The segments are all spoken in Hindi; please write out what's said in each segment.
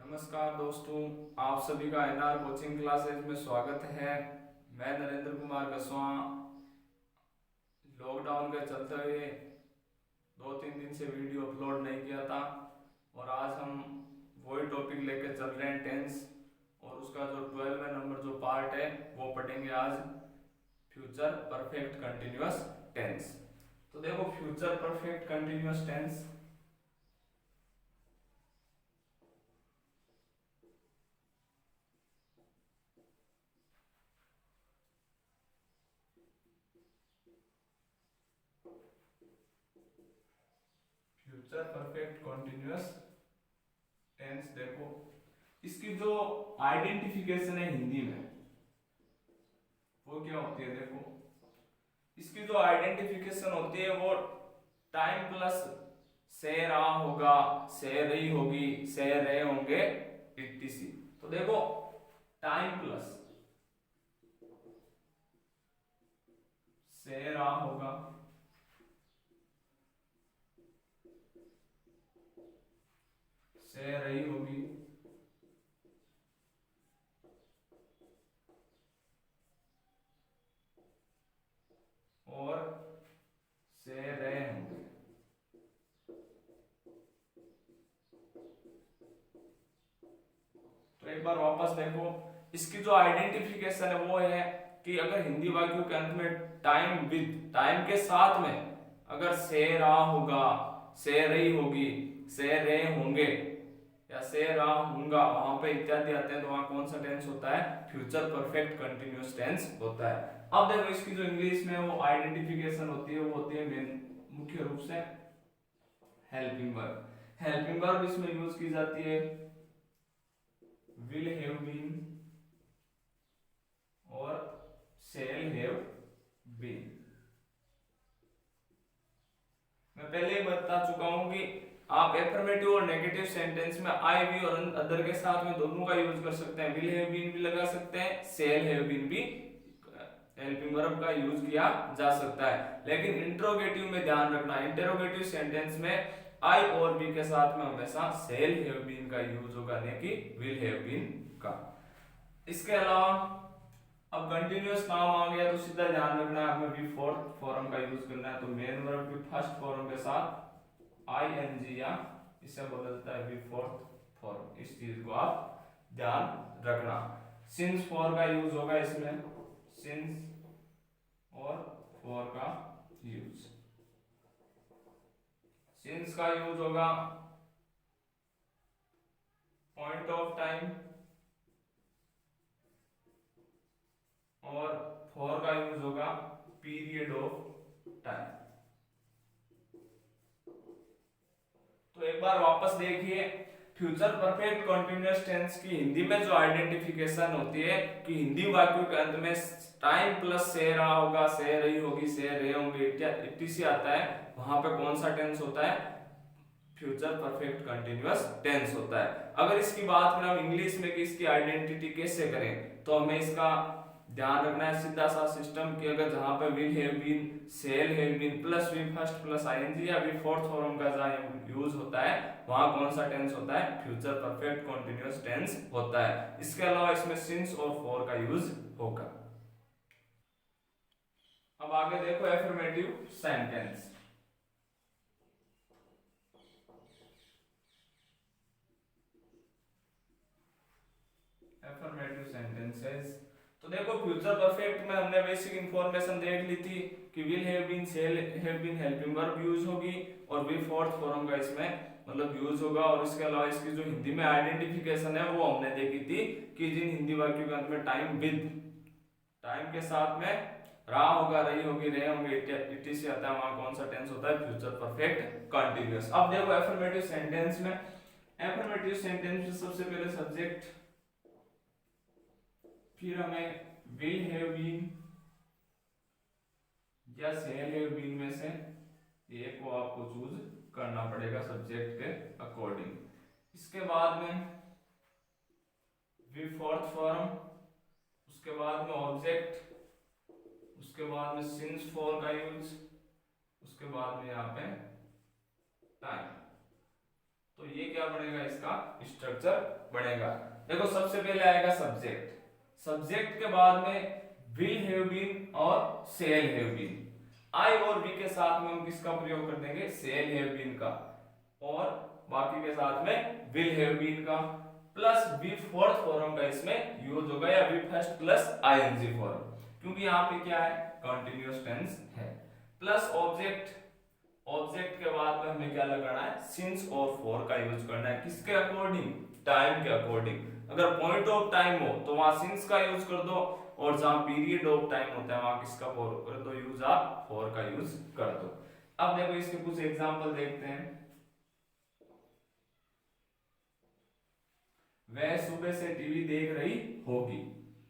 नमस्कार दोस्तों, आप सभी का एनआर कोचिंग क्लासेज में स्वागत है। मैं नरेंद्र कुमार गसवा। लॉकडाउन के चलते हुए 2-3 दिन से वीडियो अपलोड नहीं किया था और आज हम वही टॉपिक लेकर चल रहे हैं, टेंस। और उसका जो 12वें नंबर जो पार्ट है वो पढ़ेंगे आज, फ्यूचर परफेक्ट कंटिन्यूअस टेंस। तो देखो, future perfect continuous tense future perfect continuous tense देखो, इसकी जो आइडेंटिफिकेशन है हिंदी में वो क्या होती है। देखो, इसकी जो आइडेंटिफिकेशन होती है वो टाइम प्लस से रहा होगा, से रही होगी, से रहे होंगे, इटीसी। तो देखो, टाइम प्लस से रहा होगा, से रही होगी, और से रहे होंगे। तो एक बार वापस देखो, इसकी जो आइडेंटिफिकेशन है वो है कि अगर हिंदी वाक्यों के अंत में टाइम विद, टाइम के साथ में अगर से रहा होगा, से रही होगी, से रहे होंगे या से रहा होगा, वहां पे इत्यादि आते हैं, तो वहां कौन सा टेंस होता है? फ्यूचर परफेक्ट कंटिन्यूअस टेंस होता है। अब देखो, इसकी जो इंग्लिश में वो आइडेंटिफिकेशन होती है वो होती है मुख्य रूप से हेल्पिंग वर्ब। हेल्पिंग वर्ब इसमें यूज की जाती है will have been और shall have been। मैं पहले ही बता चुका हूं कि आप एफर्मेटिव और नेगेटिव सेंटेंस में आई भी और अदर के साथ में दोनों का यूज कर सकते हैं। विल हैव बीन भी लगा सकते हैं, shall have been भी हेल्पिंग वर्ब का यूज किया जा सकता है। लेकिन इंट्रोगेटिव में ध्यान रखना, इंटरोगेटिव सेंटेंस में आई और बी के साथ में हमेशा shall have been का यूज होगा, नहीं कि will have been का। इसके अलावा अब कंटिन्यूअस नाउन आ गया तो सीधा ध्यान रखना है, हमें बी फोर्थ फॉर्म का यूज करना है। तो मेन वर्ब की फर्स्ट फॉर्म के साथ आईएनजी या इसे बदलता है बी फोर्थ फॉर्म। इस चीज को आप ध्यान रखना। सिंस फॉर का यूज होगा इसमें, सिंस और फॉर का यूज। सिंस का यूज होगा पॉइंट ऑफ टाइम और फॉर का यूज होगा पीरियड ऑफ टाइम। तो एक बार वापस देखिए, फ्यूचर परफेक्ट कंटिन्यूअस टेंस की हिंदी में जो आइडेंटिफिकेशन होती है कि हिंदी वाक्यों के अंत में टाइम प्लस से रहा होगा, से रही होगी, से रहे होंगे, इटीसी आता है, वहां पे कौन सा टेंस होता है? फ्यूचर परफेक्ट कंटिन्यूअस टेंस होता है। अगर इसकी बात करें हम इंग्लिश में कि इसकी आइडेंटिटी कैसे करें, तो हमें इसका ध्यान रखना है सीधा सा सिस्टम कि अगर जहां पे will have been, shall have been plus V first plus ING या वी फोर्थ फॉर्म का जहां यूज होता है, वहां कौन सा टेंस होता है? फ्यूचर परफेक्ट कंटिन्यूअस टेंस होता है। इसके अलावा इसमें सिंस और फॉर का यूज होगा। अब आगे देखो एफर्मेटिव सेंटेंस। एफर्मेटिव सेंटेंसेस, तो देखो फ्यूचर परफेक्ट में हमने बेसिक इंफॉर्मेशन देख ली थी कि will have been, shall have been helping verb use होगी और विल फोर्थ फॉर्म का इसमें मतलब यूज होगा। और इसके अलावा इसकी जो हिंदी में आइडेंटिफिकेशन है वो हमने देखी थी कि जिन हिंदी वाक्यों के अंत में टाइम विद, टाइम के साथ में रहा होगा, रही होगी, रहे होंगे, इटीसी आता है, वहां कौन सा टेंस होता है? Future perfect continuous. अब देखो एफर्मेटिव सेंटेंस में, एफर्मेटिव सेंटेंस में सबसे पहले सब्जेक्ट, फिर हमें विल हैव बीन या शेल हैव बीन में से एक को आपको चूज करना पड़ेगा सब्जेक्ट के अकॉर्डिंग। इसके बाद में वी फोर्थ फॉर्म, उसके बाद में ऑब्जेक्ट, उसके बाद में सिंस फॉर का यूज, उसके बाद में यहाँ पे टाइम। तो ये क्या क्या बनेगा, इसका स्ट्रक्चर बनेगा। देखो सबसे पहले आएगा सब्जेक्ट, सब्जेक्ट के बाद में विल हैव बीन और सेल हैव बीन। आई और वी के साथ में हम किसका प्रयोग कर देंगे, सेल हैव बीन का, और बाकी के साथ में विल हैव बीन का, प्लस वी फोर्थ फॉर्म का इसमें यूज होगा, या V first plus ING form, क्योंकि यहाँ पे क्या है, कंटिन्यूअस टेंस है, प्लस ऑब्जेक्ट। ऑब्जेक्ट के बाद में हमें क्या लगाना है, सिंस और फॉर का यूज करना है, किसके अकॉर्डिंग, टाइम के अकॉर्डिंग। अगर पॉइंट ऑफ टाइम हो तो वहां सिंस का यूज कर दो, और जहां पीरियड ऑफ टाइम होता है वहां किसका फॉर कर दो, यूज आप फॉर का यूज कर दो। अब देखो इसके कुछ एग्जांपल देखते हैं। वह सुबह से टीवी देख रही होगी,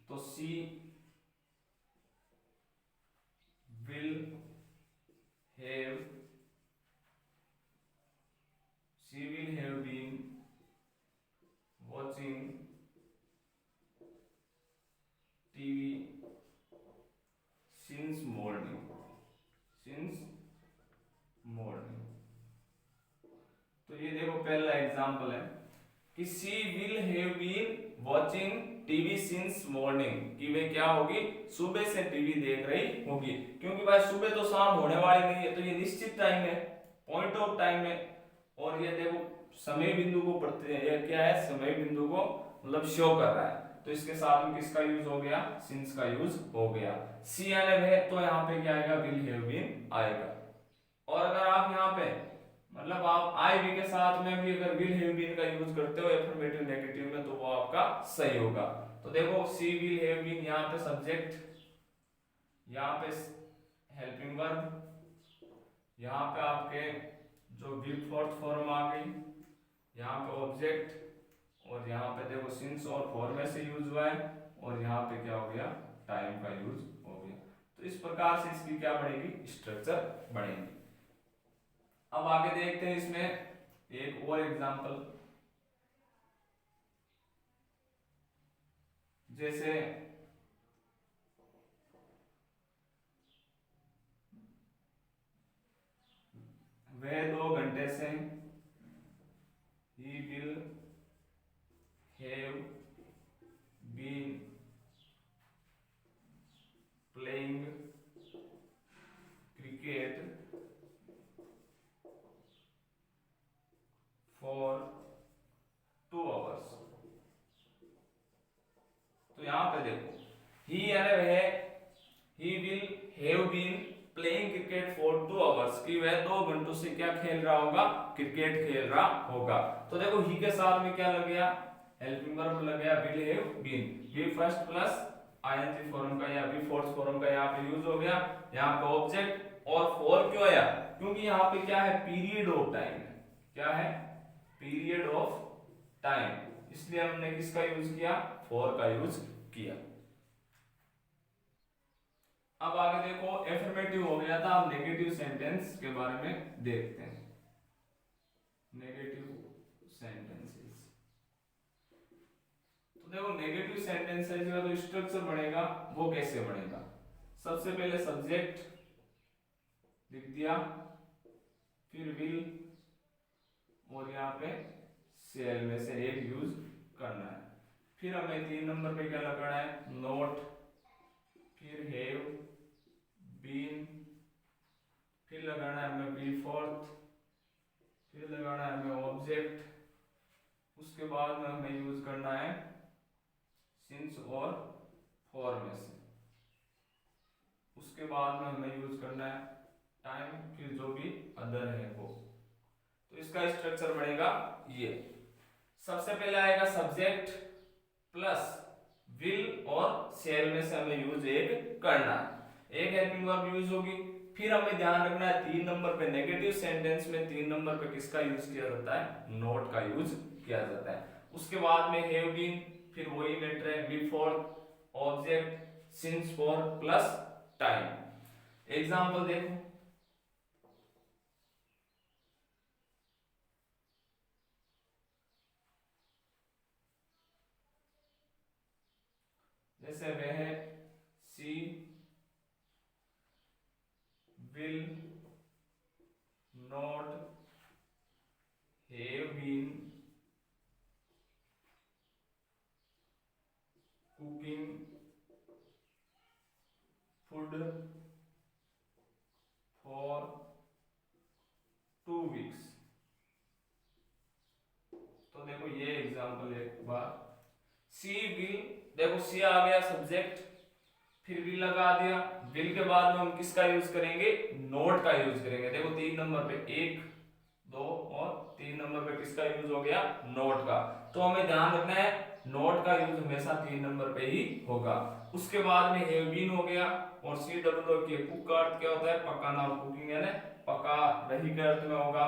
तो she will have been watching TV since morning, तो ये देखो पहला एग्जांपल है कि she will have been watching TV since morning, कि वे क्या होगी, सुबह से टीवी देख रही होगी, क्योंकि भाई सुबह तो शाम होने वाली नहीं है, तो ये निश्चित टाइम है, पॉइंट ऑफ टाइम है। और ये देखो समय बिंदु को पढ़ते हैं, ये क्या है, समय बिंदु को मतलब शो कर रहा है, तो इसके साथ में किसका यूज हो गया, सिंस का यूज हो गया। सी यानी वह, तो यहाँ पे क्या आएगा, विल हैव बीन आएगा। और अगर आप यहाँ पे मतलब आप आई वी के साथ में भी अगर विल हैव बीन का यूज करते हो एफर्मेटिव नेगेटिव में, तो वो आपका सही होगा। तो देखो सी विल हैव बीन, यहाँ पे सब्जेक्ट, यहाँ पे हेल्पिंग वर्ब, यहाँ पे आपके जो विल फोर्थ फॉर्म आ गई, यहाँ पे ऑब्जेक्ट, और यहाँ पे देखो सिंस और फॉर में से यूज हुआ है, और यहाँ पे क्या हो गया, टाइम का यूज हो गया। तो इस प्रकार से इसकी क्या बनेगी, स्ट्रक्चर बनेगी। अब आगे देखते हैं इसमें एक और एग्जांपल, जैसे वह 2 घंटे से, he will have been playing cricket for 2 hours। तो यहां पे देखो ही यानी वह, he will have been playing cricket for 2 hours, कि वह 2 घंटों से क्या खेल रहा होगा, क्रिकेट खेल रहा होगा। तो देखो ही के साथ में क्या लग गया, हेल्पिंग वर्ब लग गया, will have been, V first plus ING form का या वी फोर्थ फॉर्म का यहाँ पे यूज हो गया। यहाँ पे ऑब्जेक्ट और फॉर क्यों आया, क्योंकि यहाँ पे क्या है, पीरियड ऑफ टाइम है, क्या है, पीरियड ऑफ टाइम, इसलिए हमने किसका यूज किया, फॉर का यूज किया। अब आगे देखो एफर्मेटिव हो गया था, अब नेगेटिव सेंटेंस के बारे में देखते हैं। नेगेटिव सेंटेंसेस, तो देखो नेगेटिव सेंटेंसेस का जो स्ट्रक्चर बनेगा वो कैसे बनेगा, सबसे पहले सब्जेक्ट लिख दिया, फिर विल, और यहाँ पे सेल में से एक यूज करना है, फिर हमें 3 नंबर पे क्या लगाना है, नोट, फिर हैव बीन, फिर लगाना है हमें बी फोर्थ, फिर लगाना है हमें ऑब्जेक्ट, उसके बाद में हमें यूज करना है सिंस और फॉर में से, उसके बाद में हमें यूज करना है टाइम, फिर जो भी अदर है वो। तो इसका स्ट्रक्चर बनेगा ये, सबसे पहले आएगा सब्जेक्ट प्लस विल और सेल में से हमें यूज एक करना है, एक हेल्पिंग वर्ब यूज होगी। फिर हमें ध्यान रखना है 3 नंबर पे, नेगेटिव सेंटेंस में 3 नंबर पे किसका यूज किया जाता है, नोट का यूज किया जाता है। उसके बाद में हैव बीन, फिर वही मैटर है, B four object, since for plus time. Example देखो, जैसे वह she will not have been for 2 weeks. तो देखो ये एग्जांपल एक बार, सी विल, देखो सी आ गया सब्जेक्ट, फिर विल लगा दिया, विल के बाद में हम किसका यूज करेंगे, नोट का यूज करेंगे। देखो 3 नंबर पे 1 2 और 3 नंबर पे किसका यूज हो गया, नोट का। तो हमें ध्यान रखना है नोट का यूज हमेशा 3 नंबर पे ही होगा। उसके बाद में हैव बीन हो गया, और सी डब्ल्यू की कुक का अर्थ क्या होता है, पकाना, और कुकिंग यानी पका रही के अर्थ में होगा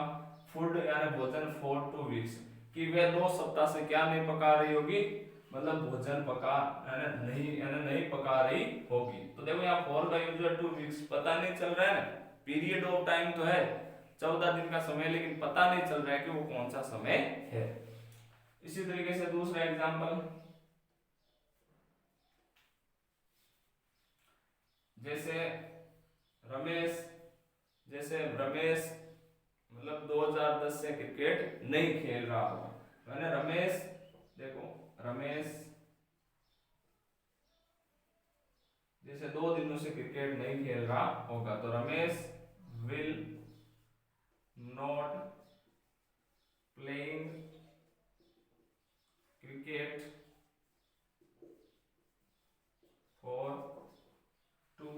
फूड यानी भोजन फॉर 2 वीक्स, कि वह 2 सप्ताह से क्या नहीं पका रही होगी, मतलब भोजन पका यानी नहीं पका रही होगी। तो देखो यहाँ फॉर का यूज है 2 वीक्स, पता नहीं चल रहा है ना, पीरियड ऑफ टाइम तो है 14 दिन का समय, लेकिन पता नहीं चल रहा है कि वो कौन सा समय है। इसी तरीके से दूसरा एग्जांपल, जैसे रमेश मतलब 2010 से क्रिकेट नहीं खेल रहा होगा, मैंने रमेश, देखो रमेश जैसे 2 दिनों से क्रिकेट नहीं खेल रहा होगा, तो Ramesh will not playing cricket for 2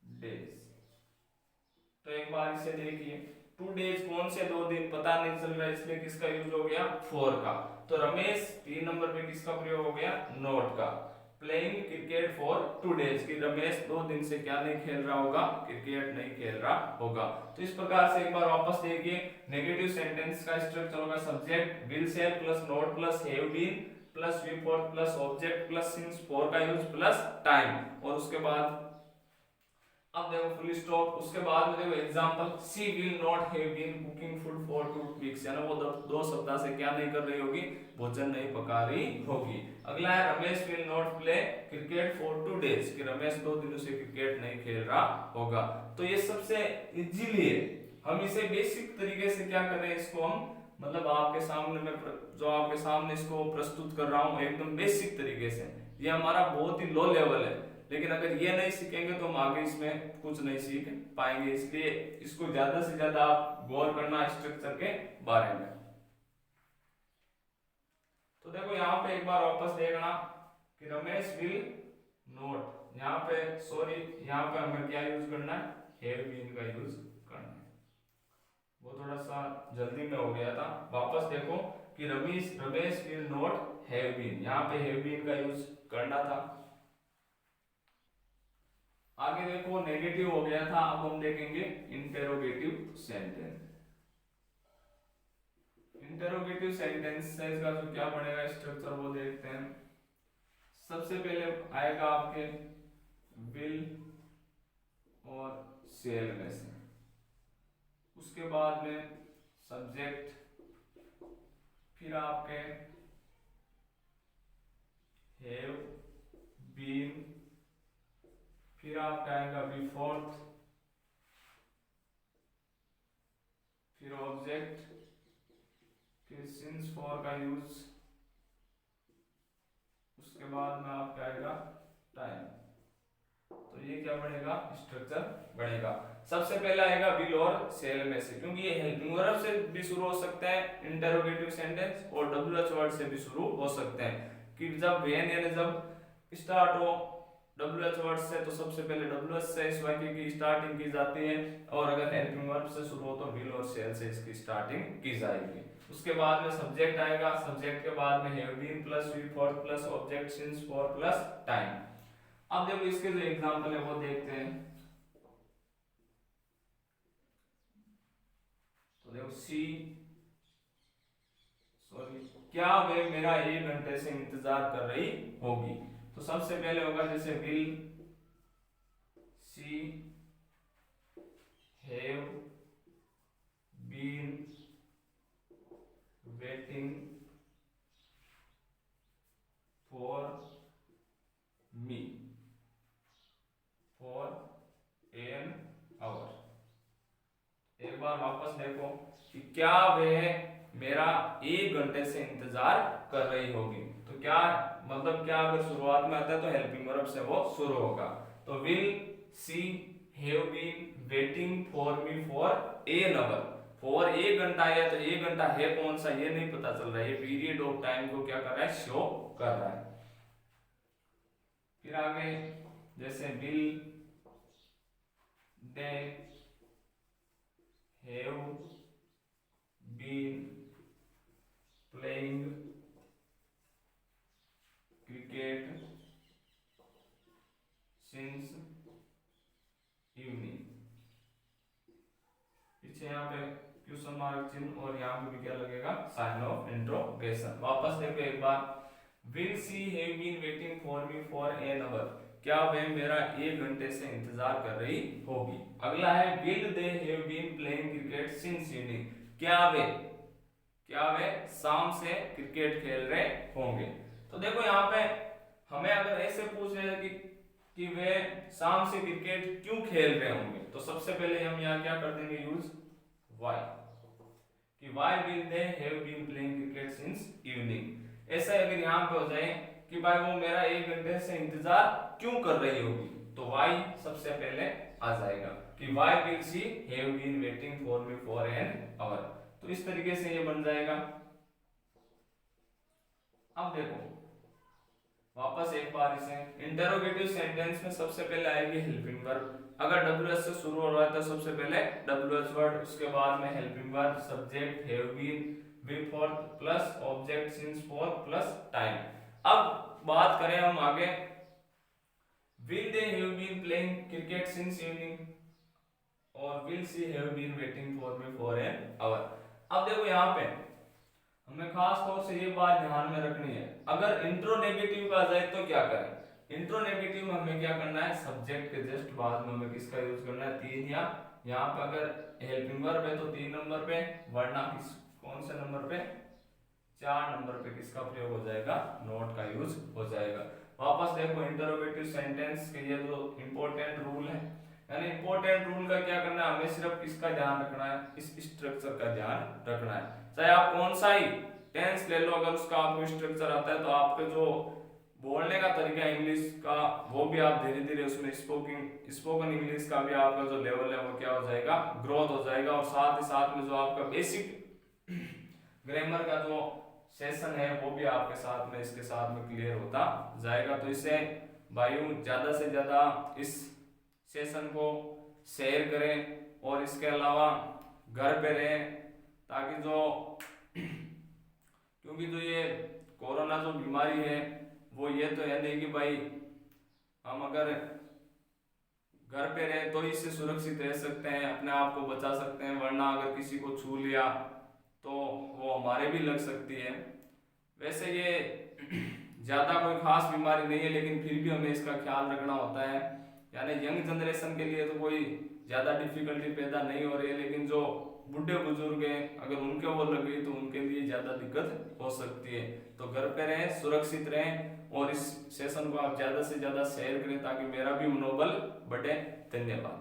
days. तो एक बार इसे देखिए, 2 डेज कौन से 2 दिन पता नहीं चल रहा है, इसलिए किसका यूज हो गया, फॉर का। तो रमेश 3 नंबर पे किसका प्रयोग हो गया, नॉट का। प्लेइंग क्रिकेट फॉर 2 डेज, कि रमेश 2 दिन से क्या नहीं खेल रहा होगा, क्रिकेट नहीं खेल रहा होगा। तो इस प्रकार से एक बार वापस देखिए, नेगेटिव सेंटेंस का स्ट्रक्चर होगा सब्जेक्ट विल से plus not plus have been plus V four plus object plus since for का यूज प्लस टाइम, और उसके बाद अब देखो फुल स्टॉप। उसके बाद में देखो example, she will not have been cooking food for 2 weeks, यानी वो 2 सप्ताह से क्या नहीं कर रही होगी, भोजन नहीं पका रही होगी। अगला है Ramesh will not play cricket for 2 days, कि रमेश 2 दिनों से क्रिकेट नहीं खेल रहा होगा। तो ये सबसे इजीली है, हम इसे बेसिक तरीके से क्या कर रहे हैं, इसको हम मतलब आपके सामने मैं जो आपके सामने इसको प्रस्तुत कर रहा हूँ एकदम बेसिक तरीके से, ये हमारा बहुत ही लो लेवल है, लेकिन अगर ये नहीं सीखेंगे तो हम आगे इसमें कुछ नहीं सीख पाएंगे। इसलिए इसको ज्यादा से ज्यादा आप गौर करना स्ट्रक्चर के बारे में। तो देखो यहाँ पे एक बार वापस देखना कि रमेश विल नोट, यहाँ पे सॉरी यहाँ पे हमें क्या यूज करना है, हैव बीन का यूज करना है। वो थोड़ा सा जल्दी में हो गया था, वापस देखो कि Ramesh will not have been, यहाँ पे हैव बीन का यूज करना था। आगे देखो नेगेटिव हो गया था, अब हम देखेंगे इंटेरोगेटिव सेंटेंस। इंटेरोगेटिव सेंटेंसेस का जो क्या बनेगा स्ट्रक्चर वो देखते हैं। सबसे पहले आएगा आपके विल और सेल में से, उसके बाद में सब्जेक्ट, फिर आपके हैव बीन, फिर आपका आएगा बी फोर्थ, फिर ऑब्जेक्ट, फिर सिंस फॉर का यूज, उसके बाद में आपका आएगा टाइम। तो ये क्या बनेगा, स्ट्रक्चर बनेगा। सबसे पहला आएगा विल और सेल में से, क्योंकि ये हेल्पिंग वर्ब से भी शुरू हो सकता है इंटरोगेटिव सेंटेंस, और डब्ल्यूएच वर्ड से भी शुरू हो सकते हैं, कि जब वेन यानी जब स्टार्ट हो डब्ल्यूएच वर्ड से तो सबसे पहले डब्ल्यूएच से इस वाक्य की स्टार्टिंग की जाती है, और अगर हेल्पिंग वर्ब से शुरू हो तो विल और सेल से इसकी स्टार्टिंग की जाएगी। उसके बाद में सब्जेक्ट आएगा, सब्जेक्ट के बाद में have been plus V four plus object since for plus time. अब देखो इसके जो एग्जांपल है वो देखते हैं। तो देखो क्या वे मेरा 1 घंटे से इंतजार कर रही होगी। तो सबसे पहले होगा जैसे will she have been waiting for me for an hour. एक बार वापस देखो कि क्या वह मेरा 1 घंटे से इंतजार कर रही होगी। तो क्या मतलब क्या अगर शुरुआत में आता है तो हेल्पिंग वर्ब से वो शुरू होगा। तो will she have been waiting for me for an hour, for 1 घंटा है तो 1 घंटा है कौन सा ये नहीं पता चल रहा है, ये पीरियड ऑफ टाइम को क्या कर रहा है, शो कर रहा है। फिर आगे जैसे will they have been playing cricket since evening, पीछे यहाँ पे क्वेश्चन मार्क चिन्ह और यहाँ पे भी क्या लगेगा, साइन ऑफ इंट्रोगेशन। वापस देखो एक बार, will she have been waiting for me for an hour, क्या वे मेरा 1 घंटे से इंतजार कर रही होगी। अगला है will they have been playing cricket since evening, क्या वे शाम से क्रिकेट खेल रहे होंगे। तो देखो यहाँ पे हमें अगर ऐसे पूछ रहे हैं कि वे शाम से क्रिकेट क्यों खेल रहे होंगे, तो सबसे पहले हम यहाँ क्या कर देंगे, यूज वाई, कि why will they have been playing cricket since evening. ऐसा अगर यहाँ पे हो जाए कि भाई वो मेरा 1 घंटे से इंतजार क्यों कर रही होगी, तो वाई सबसे पहले आ जाएगा कि why will she have been waiting for me for an hour. तो इस तरीके से ये बन जाएगा। अब देखो वापस एक बार इसे इंटरोगेटिव सेंटेंस में सबसे पहले आएगी हेल्पिंग वर्ब। अगर WH से शुरू हो रहा है तो सबसे पहले WH वर्ड, उसके बाद में helping verb, subject have been, V four plus object since for plus time. अब बात करें हम आगे, will they have been playing cricket since evening और will she have been waiting for me for an hour. अब देखो यहाँ पे हमें खास तौर से ये बात ध्यान में रखनी है, अगर इंट्रोनेगेटिव आ जाए तो क्या करें। इंट्रोनेगेटिव में हमें क्या करना है, सब्जेक्ट के जस्ट बाद में हमें किसका यूज करना है, 3 या यहाँ पे अगर हेल्पिंग वर्ब है तो 3 नंबर पे, वरना कौन से नंबर पे, 4 नंबर पे किसका प्रयोग हो जाएगा, नोट का यूज हो जाएगा। वापस देखो इंटरोगेटिव सेंटेंस के ये जो इंपॉर्टेंट रूल है, यानी इंपॉर्टेंट रूल का क्या करना है, हमें सिर्फ किसका ध्यान रखना है, इस स्ट्रक्चर का ध्यान रखना है। चाहे आप कौन सा ही टेंस ले लो, अगर उसका आपको स्ट्रक्चर आता है तो आपके जो बोलने का तरीका इंग्लिश का वो भी आप धीरे धीरे उसमें स्पोकन इंग्लिश का भी आपका जो लेवल है वो क्या हो जाएगा, ग्रोथ हो जाएगा। और साथ ही साथ में जो आपका बेसिक ग्रामर का जो सेशन है वो भी आपके साथ में इसके साथ में क्लियर होता जाएगा। तो इसे भाइयों ज्यादा से ज्यादा इस सेशन को शेयर करें और इसके अलावा घर पे रहें, ताकि जो क्योंकि जो ये कोरोना जो बीमारी है वो ये तो है नहीं कि भाई हम अगर घर पे रहे तो इससे सुरक्षित रह सकते हैं, अपने आप को बचा सकते हैं, वरना अगर किसी को छू लिया तो वो हमारे भी लग सकती है। वैसे ये ज़्यादा कोई खास बीमारी नहीं है, लेकिन फिर भी हमें इसका ख्याल रखना होता है। यानी यंग जनरेशन के लिए तो कोई ज़्यादा डिफिकल्टी पैदा नहीं हो रही है, लेकिन जो बूढ़े बुजुर्ग हैं अगर उनके वो लग गई तो उनके लिए ज़्यादा दिक्कत हो सकती है। तो घर पे रहें, सुरक्षित रहें और इस सेशन को आप ज़्यादा से ज़्यादा शेयर करें ताकि मेरा भी मनोबल बढ़े। धन्यवाद।